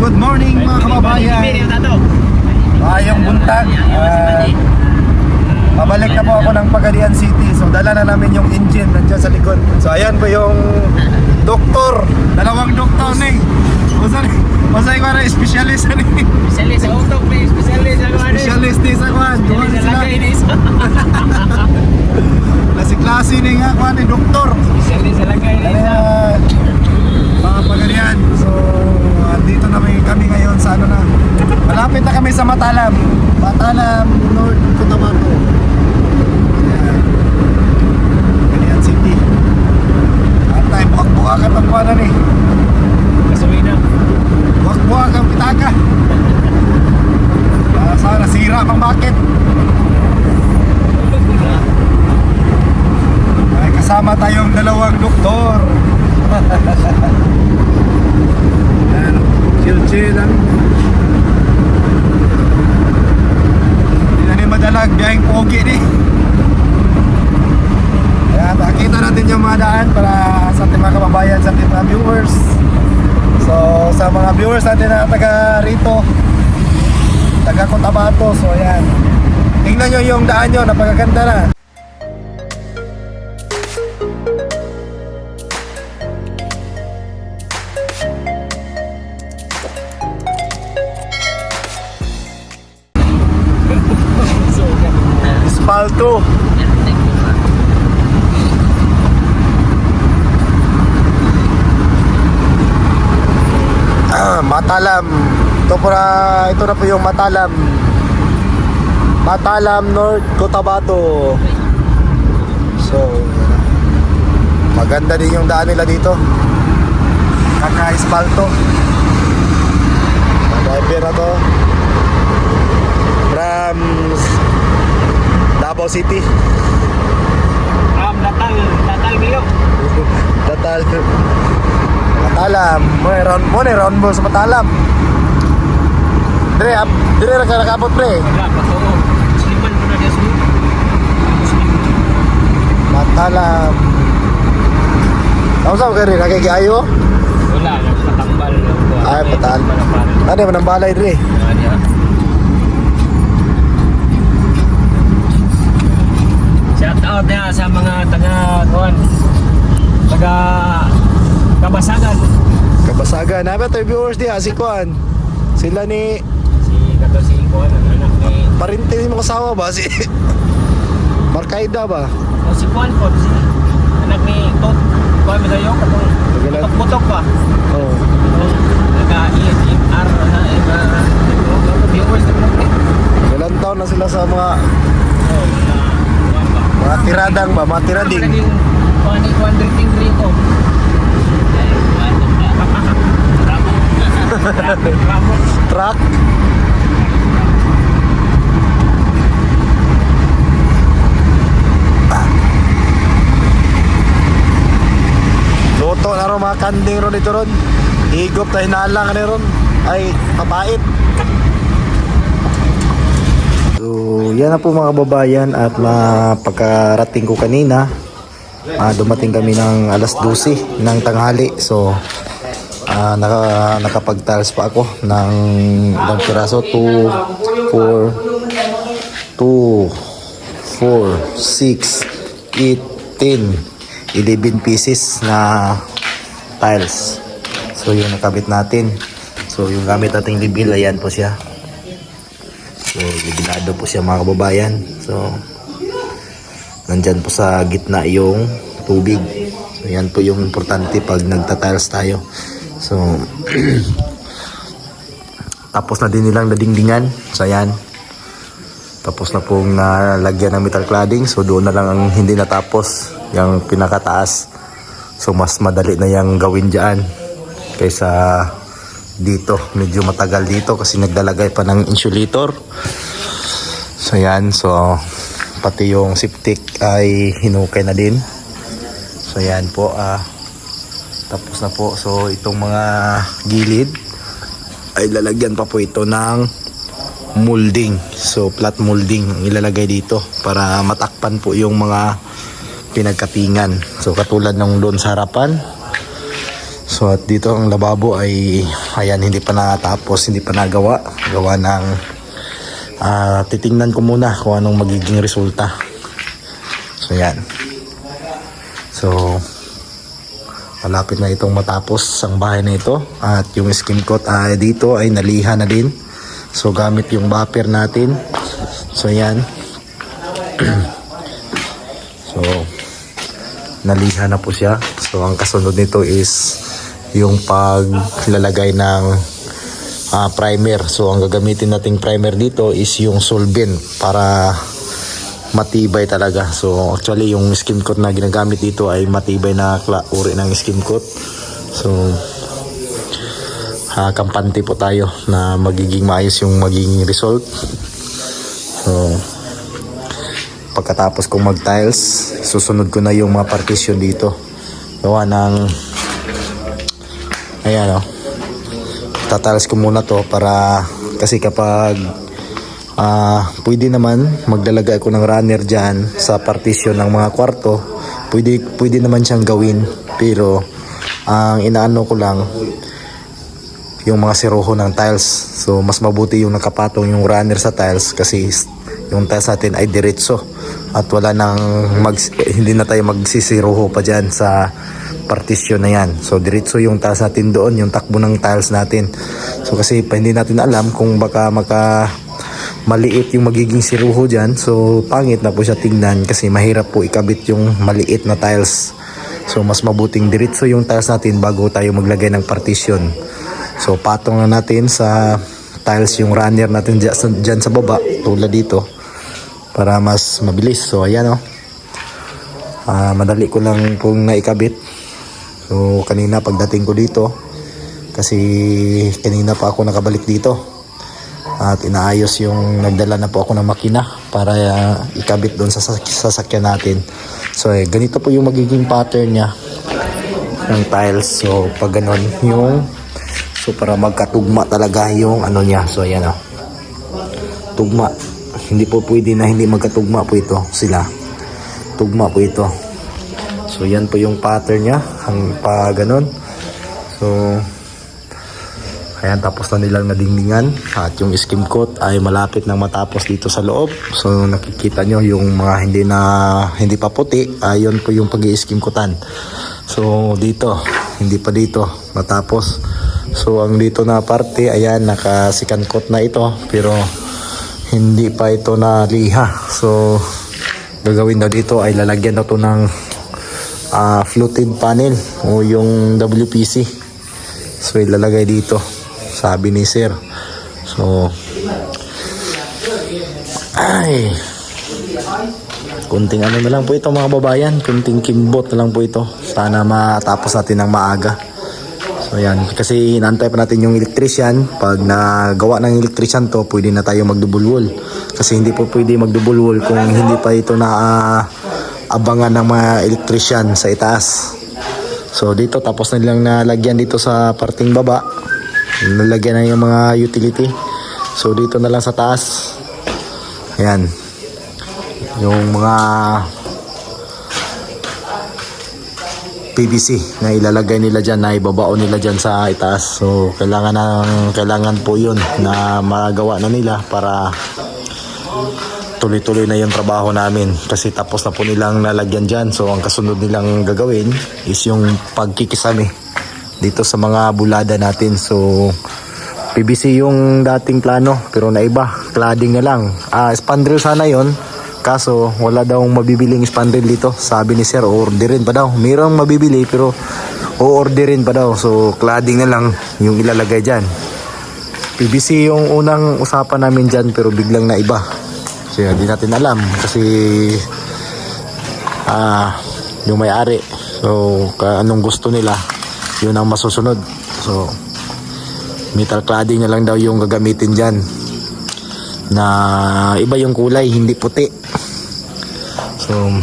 good morning mga kababayan. Ayong buntag. Pabalik na po ako ng Pagadian City. So dala na namin yung engine nandiyan sa likod. So ayan po yung doktor. Dalawang doktor ni. Masay ko na specialist ni. Specialist sa utok, may specialist sa kuwan. Specialist ni sa kuwan. Specialist sa lagay ni isa. Klase ni nga kuwan ni doktor. Specialist sa lagay ni isa. Mga Pagadian. So dito na kami ngayon sa ano na. Malapit na kami sa Matalam. Matalam, North Cotabato. Pagadian City. At tayo buwak-buwakan ang kuwanan eh. Gasolina. Buwak-buwak ang pitaka. Sana sira pang bakit. Ay, kasama tayong dalawang doktor. Ayan, chill-chill lang. Hindi na madalag, biyahing pogi ni. Ayan, nakita natin yung mga daan para sa ating mga kababayan, sa ating mga viewers. So, sa mga viewers natin na taga rito, taga Cotabato, so ayan. Tingnan nyo yung daan nyo, napakaganda na. Espalto. Matalam. Ito na po yung Matalam. Matalam North Cotabato. So, maganda din yung daan nila dito. Kaka-espalto. Mag-driver na to. From Davao City. Natal Milo. Natal. Matalam. Round mo sa Matalam. Dire ra ka nakabot pre. Wala pa to. Sliman ko na diya sunod. Matalam. Nausaw ka rin, nakikiayo? Wala, patambal lang ko. Ay, patal. Ano yung manambalay dire? Shout out na sa mga taga Kabasagan. Kabasagan. Nabi ito yung viewers diya, si Kuan. Sila ni... Si Kuan, ang anak ni... Parintin mo kasawa ba? Si... Markaida ba? Si Kuan po, si anak ni Tot. Kuan mo sa'yo, katong putok-putok pa. Oo. Nag-ESMR na viewers na mo. Ilan taon na sila sa mga tiradang ba? Mga tirading. Kuan drinking rito. Truck. Luto na ron mga kanding ron ito ron. Higop na hinalang na ron. Ay, mapait. So, yan na po mga kababayan. At pagkarating ko kanina, dumating kami ng alas 12 ng tanghali. So, nakapag-tiles pa ako ng ilang piraso. 2, 4, 6, 8, 10, 11 pieces na tiles. So yung nakabit natin. So yung gamit nating libil, ayan po siya. So libilado po siya mga kababayan. So nandyan po sa gitna yung tubig. So yan po yung importante pag nagta-tiles tayo. So tapos na din nilang nadingdingan. So ayan, tapos na pong nalagyan ng metal cladding. So doon na lang ang hindi natapos, yung pinakataas. So mas madali na yung gawin dyan kaysa dito. Medyo matagal dito kasi naglalagay pa ng insulator. So yan, so pati yung septic ay hinukay na din. So yan po, tapos na po. So itong mga gilid ay lalagyan pa po ito ng molding. So flat molding ang ilalagay dito para matakpan po yung mga pinagkapingan. So katulad ng doon sa harapan. So So at dito ang lababo ay ayan, hindi pa natapos, hindi pa nagawa. Gawa ng titingnan ko muna kung anong magiging resulta. So yan. So malapit na itong matapos ang bahay na ito. At yung skim coat dito ay naliha na din. So gamit yung buffer natin. So yan. So naliha na po siya. So ang kasunod nito is yung paglalagay ng primer. So ang gagamitin nating primer dito is yung solvent para matibay talaga. So actually yung skim coat na ginagamit dito ay matibay na uri ng skim coat. So kampante po tayo na magiging maayos yung magiging result. So pagkatapos kong mag tiles, susunod ko na yung mga partition dito. Gawa ng ayan tatiles ko muna to para kasi kapag pwede naman maglalagay ako ng runner dyan sa partition ng mga kwarto, pwede naman siyang gawin, pero ang inaano ko lang yung mga siruho ng tiles. So mas mabuti yung nakapatong yung runner sa tiles kasi yung tiles natin ay diretso at wala nang hindi na tayo magsisiruho pa dyan sa partition na yan. So diretso yung tiles natin doon, yung takbo ng tiles natin. So kasi pa hindi natin alam kung baka maliit yung magiging siruho dyan. So pangit na po siya tingnan kasi mahirap po ikabit yung maliit na tiles. So mas mabuting diretso yung tiles natin bago tayo maglagay ng partition. So patong na natin sa tiles yung runner natin dyan sa baba tulad dito para mas mabilis. So ayan madali ko lang pong naikabit. So kanina pagdating ko dito, kasi kanina pa ako nakabalik dito at inaayos yung nagdala na po ako ng makina para ikabit doon sa sasakyan natin. So ganito po yung magiging pattern niya ng tiles. So pag ganon yung para magkatugma talaga yung ano niya. So ayan tugma. Hindi po pwede na hindi magkatugma po ito sila. Tugma po ito. So yan po yung pattern niya ang pa ganon. So ayan, tapos na nilang nadingdingan at yung skim coat ay malapit nang matapos dito sa loob. So nakikita nyo yung mga hindi pa puti, ayun po yung pag-i-skim coatan. So dito, hindi pa dito matapos. So ang dito na parte, ayan, naka-second coat na ito pero hindi pa ito na liha. So gagawin daw dito ay lalagyan na to ng fluted panel o yung WPC. So ilalagay dito, sabi ni sir. So ay kunting ano na lang po ito mga babayan, kunting kimbot na lang po ito. Sana matapos natin ng maaga. So yan, kasi inaantay pa natin yung electrician. Pag nagawa ng electrician to, pwede na tayo mag-double wall. Kasi hindi po pwede mag-double wall kung hindi pa ito na abangan ng mga electrician sa itaas. So dito tapos na nilang nalagyan dito sa parting baba. Nalagyan na yung mga utility. So dito na lang sa taas. Ayan. Yung mga PVC na ilalagay nila dyan, na ibabao nila dyan sa itaas. So kailangan po yun na magawa na nila para tuloy-tuloy na yung trabaho namin. Kasi tapos na po nilang nalagyan dyan. So ang kasunod nilang gagawin is yung pagkikisami dito sa mga bulada natin. So PVC yung dating plano pero naiba, cladding na lang. Spandrel sana yon. Kaso wala daw mabibiling spandrel dito. Sabi ni sir, orderin pa daw. Mayroong mabibili pero orderin pa daw. So cladding na lang yung ilalagay dyan. PVC yung unang usapan namin dyan pero biglang naiba. So hindi natin alam kasi yung may-ari. So anong gusto nila, yun ang masusunod. So metal cladding na lang daw yung gagamitin dyan, na iba yung kulay, hindi puti. So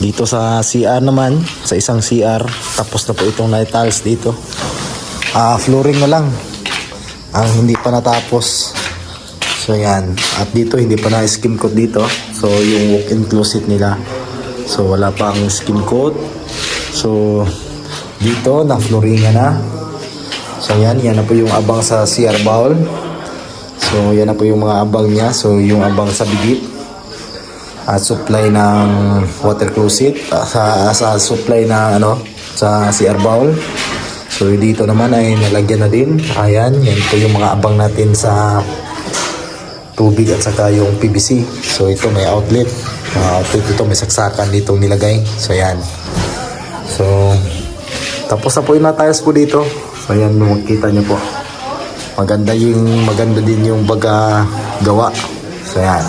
dito sa CR naman, sa isang CR, tapos na po itong night tiles dito. Flooring na lang ang hindi pa natapos. So yan, at dito hindi pa na skim coat dito. So yung walk-in closet nila, so wala pang skim coat. So dito na flooringan na. So yan na po yung abang sa CR bowl. So yan na po yung mga abang niya. So yung abang sa bigit at supply ng water closet sa supply na sa CR bowl. So dito naman ay nalagyan na din. Ayan, yan po yung mga abang natin sa tubig at saka yung PVC. So ito may outlet. Outlet ito may saksakan dito nilagay. So yan. So tapos na po yung tiles po dito. So yan, makikita nyo po. Maganda din yung baga gawa. So yan.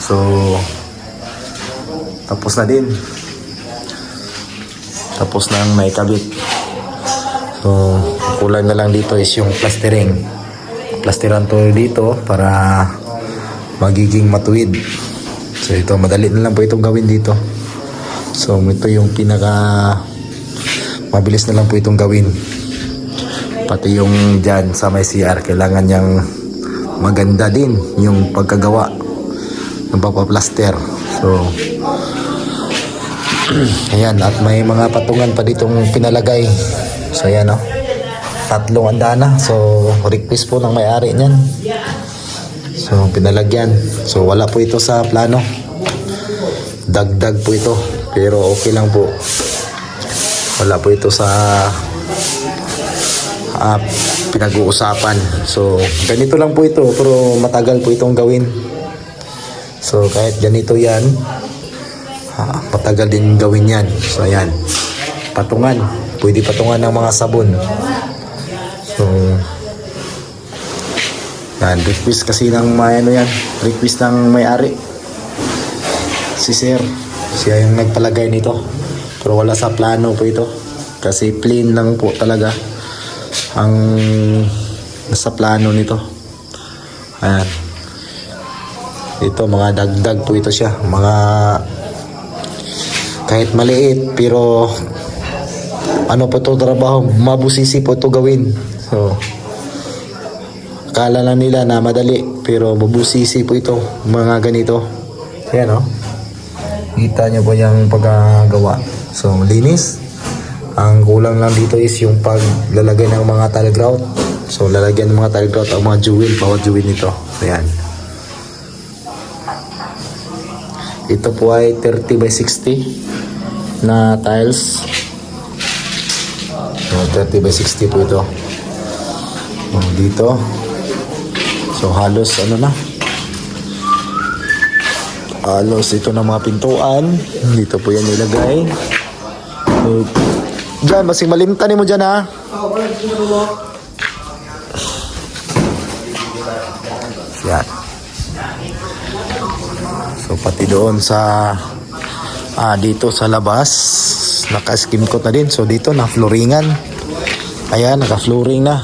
So tapos na din. Tapos na ang naikabit. So kulang na lang dito is yung plastering. Plasteran to dito para magiging matuwid. So ito, madali na lang po itong gawin dito. So ito yung mabilis na lang po itong gawin. Pati yung dyan sa may CR, kailangan niyang maganda din yung pagkagawa ng pagpaplaster. So ayan, at may mga patungan pa ditong pinalagay. So ayan, 3 andana. So request po ng may-ari niyan. So pinalagyan. So wala po ito sa plano. Dagdag po ito. Pero okay lang po. Wala po ito sa pinag-uusapan. So ganito lang po ito, pero matagal po itong gawin. So kahit ganito yan, matagal din gawin yan. So ayan, patungan. Pwede patungan ng mga sabon. So yan, request kasi ng request ng may-ari. Si Sir, siya yung nagpalagay nito. Pero wala sa plano po ito. Kasi plain lang po talaga ang nasa plano nito. Ayan. Ito, mga dagdag po ito siya. Mga kahit maliit, pero po ito trabaho, mabusisi po ito gawin. So akala lang nila na madali, pero mabusisi po ito, mga ganito. Ayan, kita nyo po yung pagkagawa. So linis. Ang kulang lang dito is yung paglalagay ng mga tile grout. So lalagyan ng mga tile grout ang mga jewel, bawat jewel nito. So yan. Ito po ay 30 by 60 na tiles. So 30 by 60 po ito. So, dito. So halos halos ito na mga pintuan. Dito po yan ilagay. So, dyan, masing malimtan mo dyan, ha? Yan. So pati doon sa dito sa labas naka-skim coat na din. So dito na flooringan. Ayan, naka-flooring na.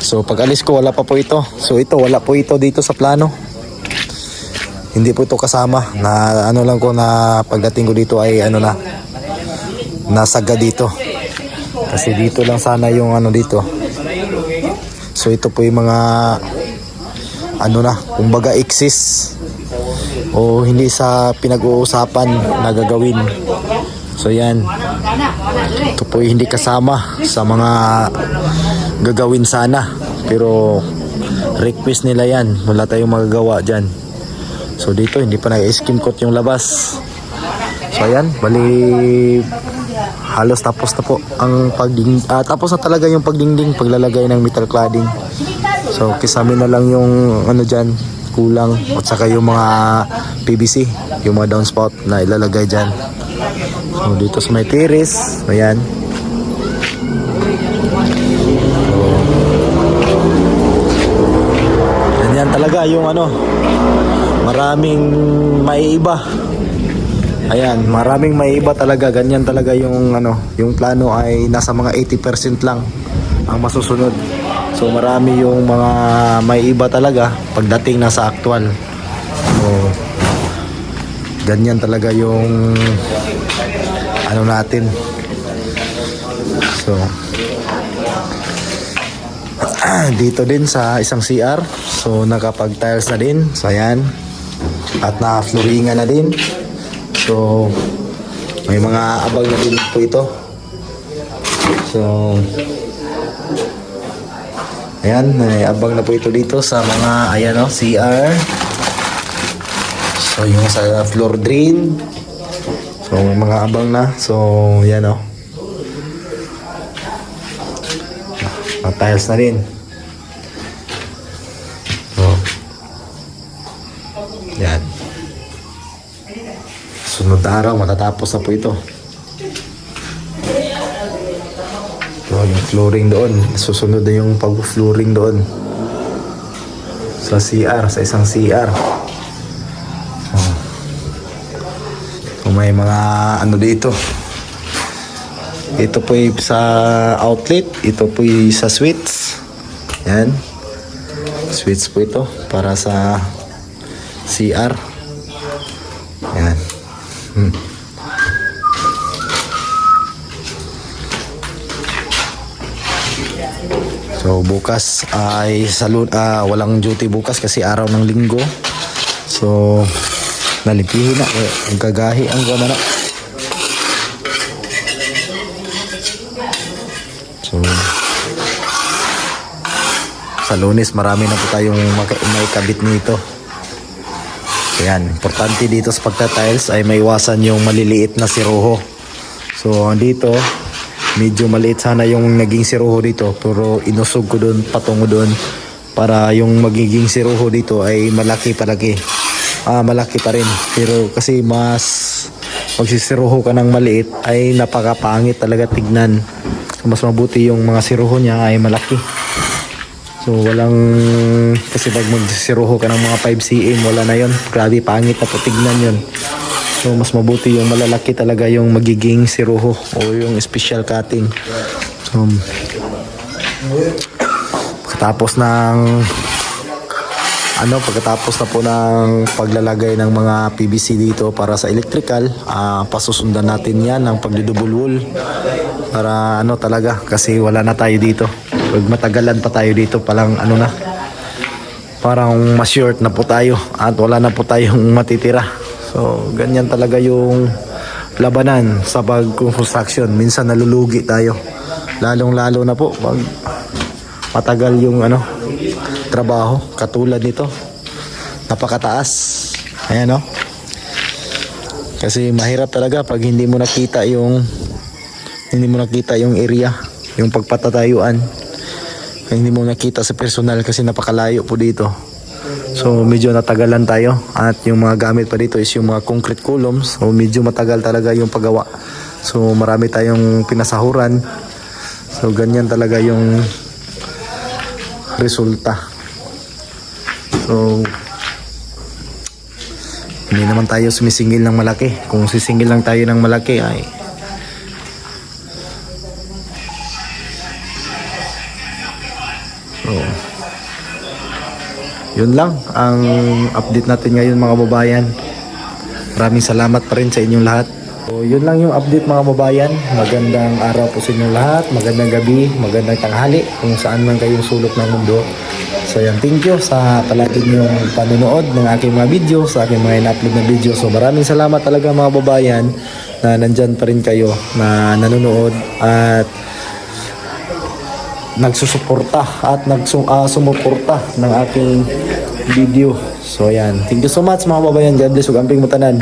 So pag alis ko wala pa po ito. So ito wala po ito dito sa plano. Hindi po ito kasama. Na lang ko na pagdating ko dito ay nasaga dito. Kasi dito lang sana yung dito. So ito po yung mga kumbaga exist o hindi sa pinag-uusapan na gagawin. So yan, ito po hindi kasama sa mga gagawin sana, pero request nila yan, wala tayong magagawa dyan. So dito hindi pa nag-skim coat yung labas. So ayan, bali halos tapos na po ang tapos na talaga yung pagdingding, paglalagay ng metal cladding. So kisamin na lang yung dyan kulang, at saka yung mga PVC, yung mga downspout na ilalagay dyan. So dito sa may terrace, ayan. So ganyan talaga yung maraming maiiba. Ayan, maraming maiiba talaga. Ganyan talaga yung yung plano ay nasa mga 80% lang ang masusunod. So marami yung mga maiiba talaga pagdating na sa actual. So ganyan talaga yung natin. So dito din sa isang CR. So nakapag tiles na din. So ayan. At na-flooringan na din. So, May mga abang na din po ito. So, ayan, may abang na po ito dito sa mga, ayan o, CR. So, yung sa floor drain. So, may mga abang na. So, ayan o. Mga tiles na rin. So, yan. Sunod na araw, matatapos na po ito. So, yung flooring doon. Susunod na yung pag-flooring doon. Sa CR, sa isang CR. So, may mga ano dito. Ito po sa outlet. Ito po sa switch. Yan. Switch po ito para sa CR. Yan. So bukas ay walang duty bukas kasi araw ng linggo. So nalipihin na ang gagahi ang gumana. So sa Lunes marami na po tayong may kabit nito. Ayan, importante dito sa pagta-tiles ay maiwasan yung maliliit na siruho. So, dito, medyo maliit sana yung naging siruho dito. Pero inusog ko doon, patungo doon. Para yung magiging siruho dito ay malaki pa rin. Pero kasi mas magsisiruho ka ng maliit ay napakapangit talaga tignan. So, mas mabuti yung mga siruho niya ay malaki. So kasi pag magsisiruho ka ng mga 5 cm wala na yon, grabe pangit na po tignan yon. So mas mabuti yung malalaki talaga yung magiging siruho o yung special cutting. So pagkatapos na po ng paglalagay ng mga PVC dito para sa electrical, pasusundan natin yan ng pagdudouble wool para talaga kasi wala na tayo dito. Pag matagalan pa tayo dito parang parang ma-short na po tayo at wala na po tayong matitira. So ganyan talaga yung labanan sa pag-construction. Minsan nalulugi tayo, lalong-lalo na po pag matagal yung trabaho katulad nito, napakataas. Ayan kasi mahirap talaga pag hindi mo nakita yung area, yung pagpatatayuan. Hindi mo nakita sa personal kasi napakalayo po dito. So medyo natagalan tayo at yung mga gamit pa dito is yung mga concrete columns. So medyo matagal talaga yung paggawa. So marami tayong pinasahuran. So ganyan talaga yung resulta. So hindi naman tayo sumisingil ng malaki. Kung sisingil lang tayo ng malaki ay yun lang ang update natin ngayon mga babayan. Maraming salamat pa rin sa inyong lahat. So yun lang yung update mga babayan. Magandang araw po sa inyong lahat. Magandang gabi, magandang tanghali kung saan man kayong sulok ng mundo. So yan, thank you sa palagi niyong panonood ng aking mga video, sa aking mga in-upload na video. So maraming salamat talaga mga babayan na nandyan pa rin kayo na nanonood at nagsusuporta at sumuporta ng aking video. So yan, thank you so much mga babayan. God bless ug amping mutanan.